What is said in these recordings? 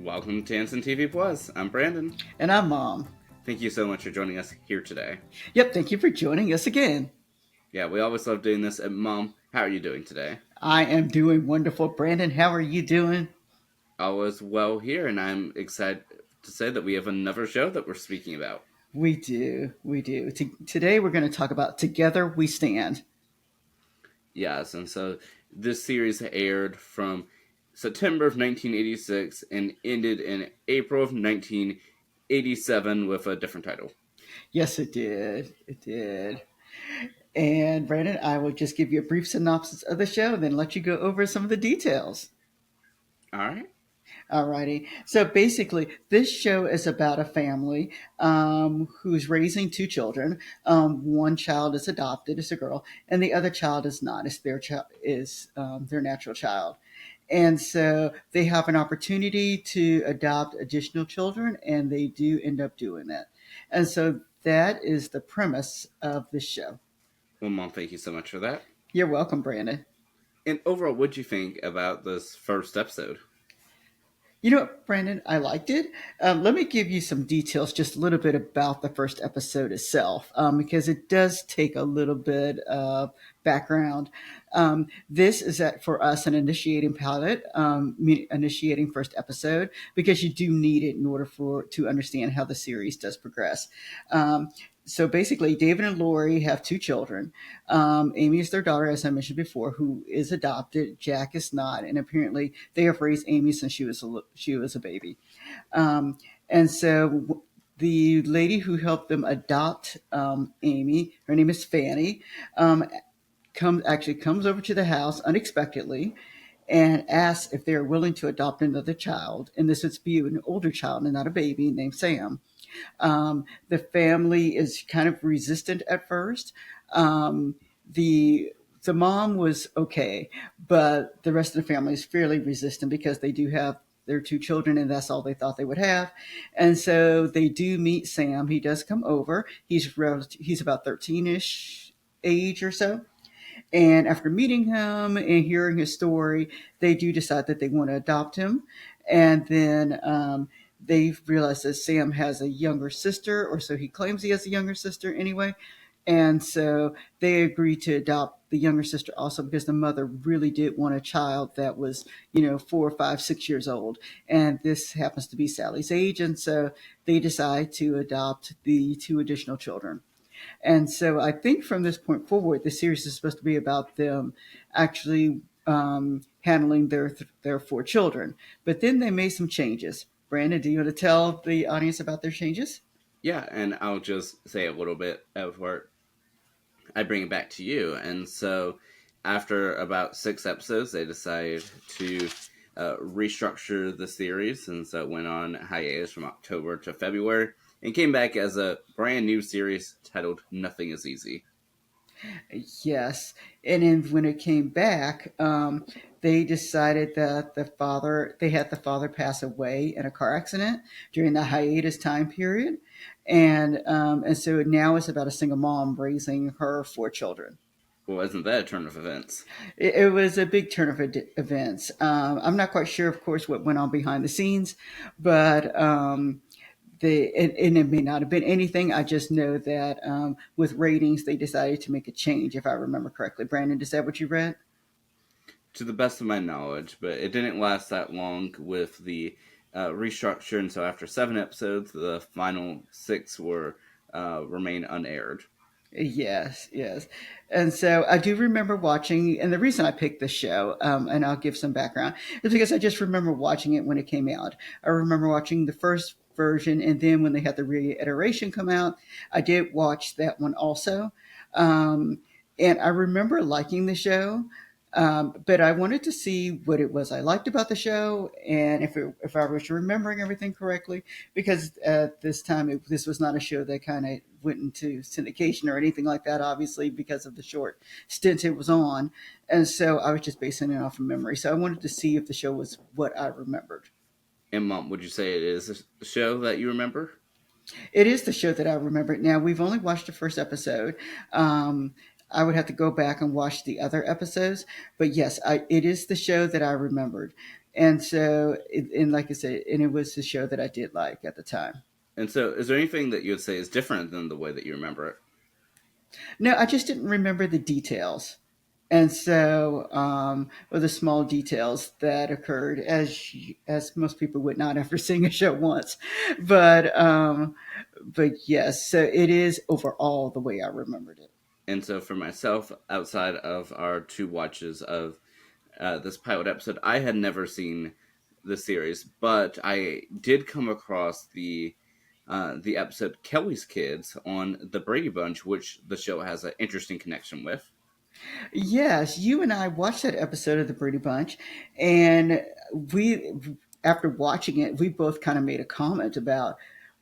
Welcome to Tansson TV Plus. I'm Brandon. And I'm Mom. Thank you so much for joining us here today. Yep, thank you for joining us again. Yeah, we always love doing this. And Mom, how are you doing today? I am doing wonderful. Brandon, how are you doing? All is well here, and I'm excited to say that we have another show that we're speaking about. We do. We do. Today we're going to talk about Together We Stand. Yes, and so this series aired from September of 1986 and ended in April of 1987 with a different title. Yes, it did. It did. And Brandon, I will just give you a brief synopsis of the show and then let you go over some of the details. All right. Alrighty. So basically, this show is about a family who's raising two children. One child is adopted, it's a girl, and the other child is not. It's their child is their natural child, and so they have an opportunity to adopt additional children, and they do end up doing that. And so that is the premise of the show. Well, Mom, thank you so much for that. You're welcome, Brandon. And overall, what'd you think about this first episode? You know what, Brandon? I liked it. Let me give you some details, just a little bit about the first episode itself, because it does take a little bit of background. This is for us an initiating pilot, initiating first episode, because you do need it in order to understand how the series does progress. Um, so basically, David and Lori have two children. Amy is their daughter, as I mentioned before, who is adopted. Jack is not, and apparently they have raised Amy since she was a baby. And so the lady who helped them adopt Amy, her name is Fanny, um, comes over to the house unexpectedly and asks if they are willing to adopt another child. And this would be an older child and not a baby named Sam. The family is kind of resistant at first. Um, the the mom was okay, but the rest of the family is fairly resistant because they do have their two children, and that's all they thought they would have. And so they do meet Sam. He does come over. He's about 13ish age or so. And after meeting him and hearing his story, they do decide that they want to adopt him. And then they realize that Sam has a younger sister, or so he claims he has a younger sister anyway. And so they agree to adopt the younger sister also because the mother really did want a child that was, 4, 5, 6 years old. And this happens to be Sally's age. And so they decide to adopt the two additional children. And so I think from this point forward, the series is supposed to be about them actually handling their four children. But then they made some changes. Brandon, do you want to tell the audience about their changes? Yeah, and I'll just say a little bit of where I bring it back to you. And so, after about 6 episodes, they decided to restructure the series, and so it went on hiatus from October to February, and came back as a brand new series titled "Nothing Is Easy." Yes. And then when it came back, they decided that they had the father pass away in a car accident during the hiatus time period. And so now it's about a single mom raising her four children. Well, isn't that a turn of events? It was a big turn of events. I'm not quite sure, of course, what went on behind the scenes, but and it may not have been anything. I just know that with ratings, they decided to make a change, if I remember correctly. Brandon, is that what you read? To the best of my knowledge, but it didn't last that long with the restructure, and so after 7 episodes, the final 6 were remain unaired. Yes, yes. And so I do remember watching, and the reason I picked this show, and I'll give some background, is because I just remember watching it when it came out. I remember watching the first version, and then when they had the reiteration come out, I did watch that one also. Um, and I remember liking the show, but I wanted to see what it was I liked about the show, and if I was remembering everything correctly, because at this time this was not a show that kind of went into syndication or anything like that, obviously because of the short stint it was on, and so I was just basing it off of memory. So I wanted to see if the show was what I remembered. And Mom, would you say it is a show that you remember? It is the show that I remember. Now we've only watched the first episode. I would have to go back and watch the other episodes, but yes, it is the show that I remembered. And so, and like I said, and it was a show that I did like at the time. And so, is there anything that you would say is different than the way that you remember it? No, I just didn't remember the details. And so, or the small details that occurred, as most people would not after seeing a show once, but yes, so it is overall the way I remembered it. And so, for myself, outside of our two watches of this pilot episode, I had never seen the series, but I did come across the episode Kelly's Kids on the Brady Bunch, which the show has an interesting connection with. Yes, you and I watched that episode of the Brady Bunch, and we, after watching it, we both kind of made a comment about,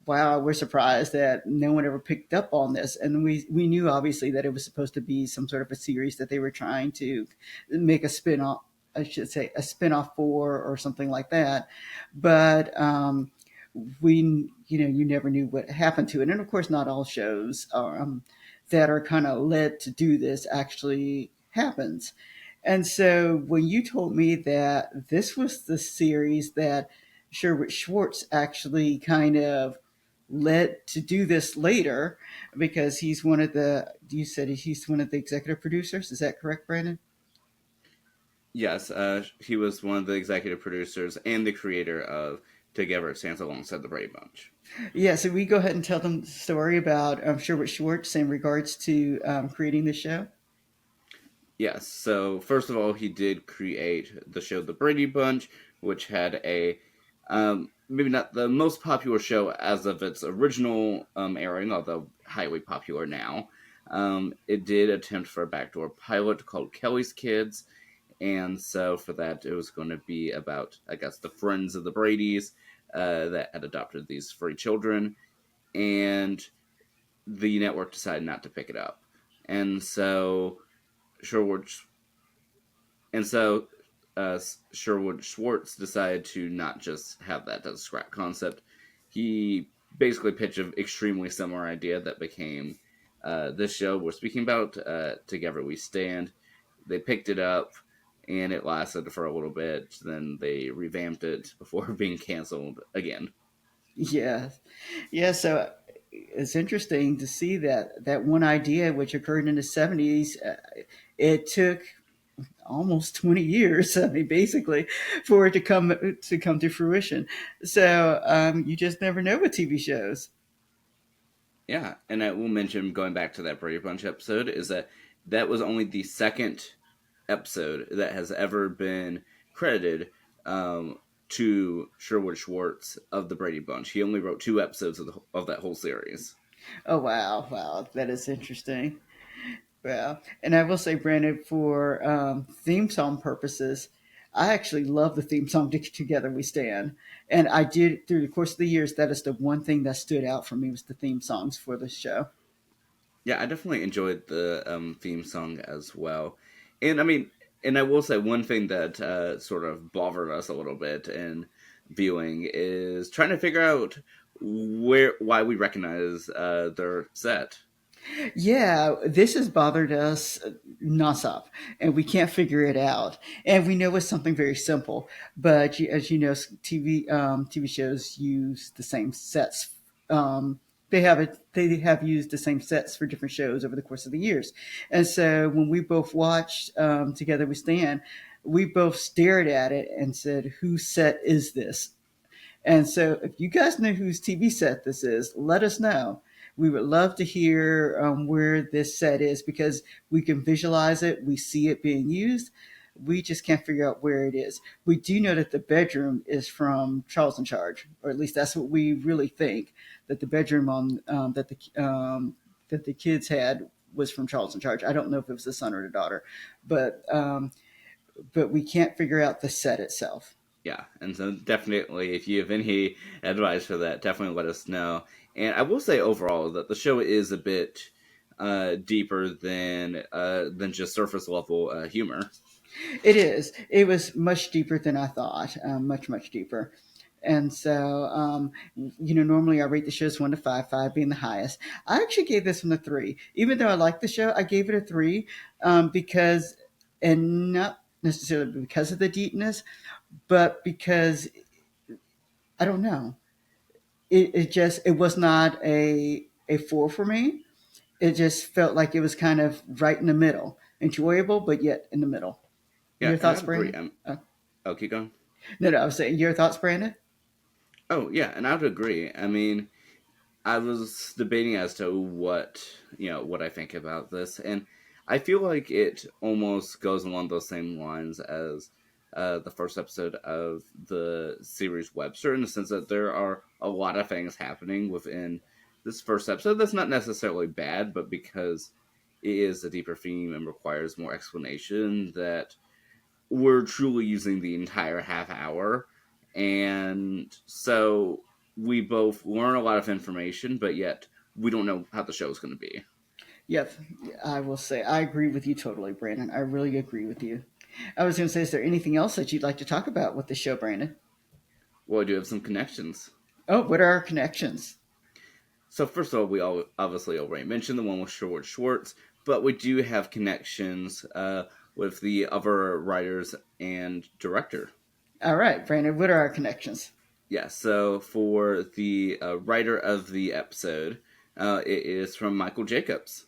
"Wow, we're surprised that no one ever picked up on this." And we knew obviously that it was supposed to be some sort of a series that they were trying to make a spin off. I should say a spin off for or something like that, but you never knew what happened to it, and of course, not all shows are. That are kind of led to do this actually happens. And so when you told me that this was the series that Sherwood Schwartz actually kind of led to do this later, because he's one of the, you said he's one of the executive producers. Is that correct, Brandon? Yes, he was one of the executive producers and the creator of Together It Stands Alongside the Brady Bunch. Yeah, so we go ahead and tell them the story about Sherwood Schwartz in regards to creating the show. Yes, so first of all, he did create the show The Brady Bunch, which had a maybe not the most popular show as of its original airing, although highly popular now. It did attempt for a backdoor pilot called Kelly's Kids, and so for that, it was going to be about, I guess, the friends of the Bradys that had adopted these free children, and the network decided not to pick it up. And so Sherwood and so Sherwood Schwartz decided to not just have that as a scrap concept. He basically pitched an extremely similar idea that became this show we're speaking about, Together We Stand. They picked it up, and it lasted for a little bit. Then they revamped it before being canceled again. Yeah, yeah. So it's interesting to see that one idea, which occurred in the '70s, it took almost 20 years. I mean, basically, for it to come to fruition. So you just never know with TV shows. Yeah, and I will mention, going back to that Brady Bunch episode, is that that was only the second episode that has ever been credited to Sherwood Schwartz of the Brady Bunch. He only wrote two episodes of that whole series. Oh wow, wow, that is interesting. Well, and I will say, Brandon, for theme song purposes, I actually love the theme song to "Together We Stand," and I did through the course of the years. That is the one thing that stood out for me was the theme songs for the show. Yeah, I definitely enjoyed the theme song as well. And I mean, and I will say one thing that sort of bothered us a little bit in viewing is trying to figure out why we recognize their set. Yeah, this has bothered us nonstop, and we can't figure it out. And we know it's something very simple, but as you know, TV shows use the same sets. They have used the same sets for different shows over the course of the years, and so when we both watched Together We Stand, we both stared at it and said, "Whose set is this?" And so, if you guys know whose TV set this is, let us know. We would love to hear where this set is, because we can visualize it, we see it being used. We just can't figure out where it is. We do know that the bedroom is from Charles in Charge, or at least that's what we really think. That the bedroom on that the kids had was from Charles in Charge. I don't know if it was the son or the daughter, but but we can't figure out the set itself. Yeah, and so definitely, if you have any advice for that, definitely let us know. And I will say overall that the show is a bit deeper than just surface level humor. It is. It was much deeper than I thought. Much, much deeper. And so, normally I rate the shows 1 to 5, 5 being the highest. I actually gave this one a 3. Even though I liked the show, I gave it a 3 because, and not necessarily because of the deepness, but because I don't know, it was not a four for me. It just felt like it was kind of right in the middle, enjoyable, but yet in the middle. Yeah, Your and thoughts, I'd agree. Brandon? Oh, keep going. No, no, I was saying your thoughts, Brandon. Oh, yeah, and I would agree. I mean, I was debating as to what I think about this, and I feel like it almost goes along those same lines as the first episode of the series Webster, in the sense that there are a lot of things happening within this first episode that's not necessarily bad, but because it is a deeper theme and requires more explanation, that we're truly using the entire half hour. And so we both learn a lot of information, but yet we don't know how the show's going to be. Yep, I will say I agree with you totally, Brandon. I really agree with you. I was going to say, is there anything else that you'd like to talk about with the show, Brandon? Well, I do have some connections. Oh, what are our connections? So first of all, we all obviously already mentioned the one with Sherwood Schwartz, but we do have connections with the other writers and director. All right, Brandon, what are our connections? Yeah, so for the writer of the episode, it is from Michael Jacobs.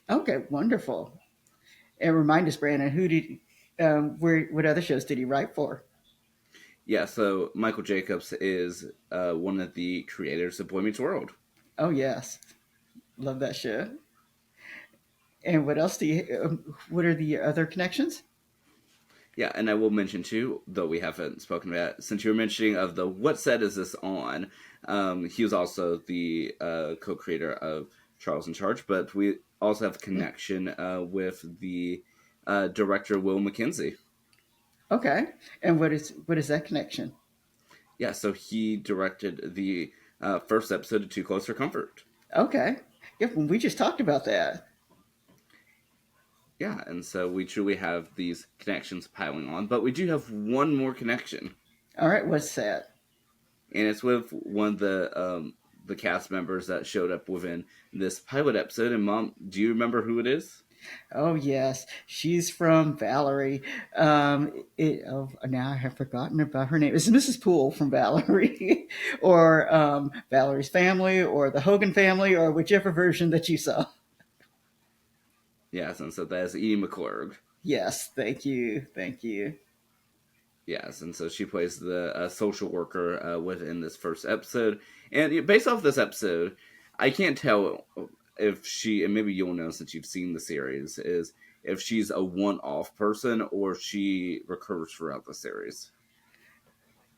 Okay, wonderful. And remind us, Brandon, what other shows did he write for? Yeah, so Michael Jacobs is one of the creators of Boy Meets World. Oh, yes, love that show. And what else what are the other connections? Yeah, and I will mention too, though we haven't spoken about, since you were mentioning of the what set is this on, he was also the co-creator of Charles in Charge, but we also have a connection with the director Will McKenzie. Okay, and what is that connection? Yeah, so he directed the first episode of Too Close for Comfort. Okay, yep, well, we just talked about that. Yeah, and so we truly have these connections piling on, but we do have one more connection, All right, what's that? and it's with one of the cast members that showed up within this pilot episode. And Mom, do you remember who it is? Oh yes, she's from Valerie. Now I have forgotten about her name. It's Mrs. Poole from Valerie, or Valerie's family, or the Hogan family, or whichever version that you saw. Yes, and so that is Edie McClurg. Yes, thank you, thank you. Yes, and so she plays the social worker within this first episode. And based off this episode, I can't tell if she, and maybe you'll know since you've seen the series, is if she's a one-off person or she recurs throughout the series.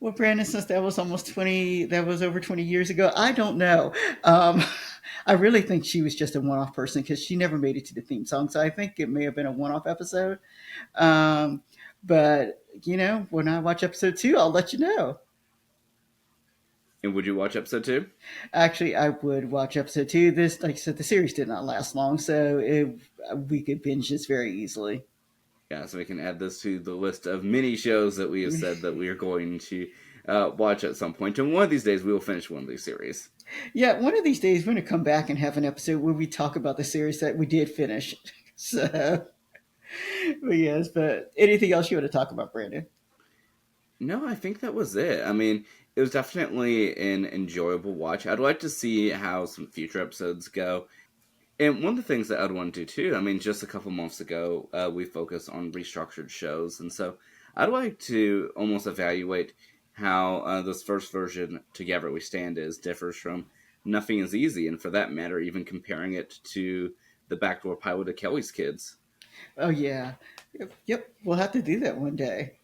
Well, Brandon, since that was over 20 years ago, I don't know. Um, I really think she was just a one-off person because she never made it to the theme song. So I think it may have been a one-off episode. Um, but when I watch episode two, I'll let you know. And would you watch episode two? Actually, I would watch episode two. This, like I said, the series did not last long, so we could binge this very easily. Yeah, so we can add this to the list of many shows that we have said that we are going to watch at some point. And one of these days, we will finish one of these series. Yeah, one of these days we're going to come back and have an episode where we talk about the series that we did finish. So, but yes, but anything else you want to talk about, Brandon? No, I think that was it. I mean, it was definitely an enjoyable watch. I'd like to see how some future episodes go. And one of the things that I'd want to do too, I mean, just a couple months ago, we focused on restructured shows. And so I'd like to almost evaluate how this first version, Together We Stand, differs from Nothing is Easy. And for that matter, even comparing it to the backdoor pilot of Kelly's Kids. Oh yeah, yep. We'll have to do that one day.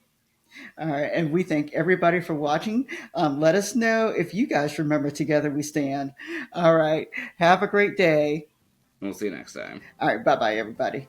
All right, and we thank everybody for watching. Let us know if you guys remember Together We Stand. All right, have a great day. We'll see you next time. All right, bye bye, everybody.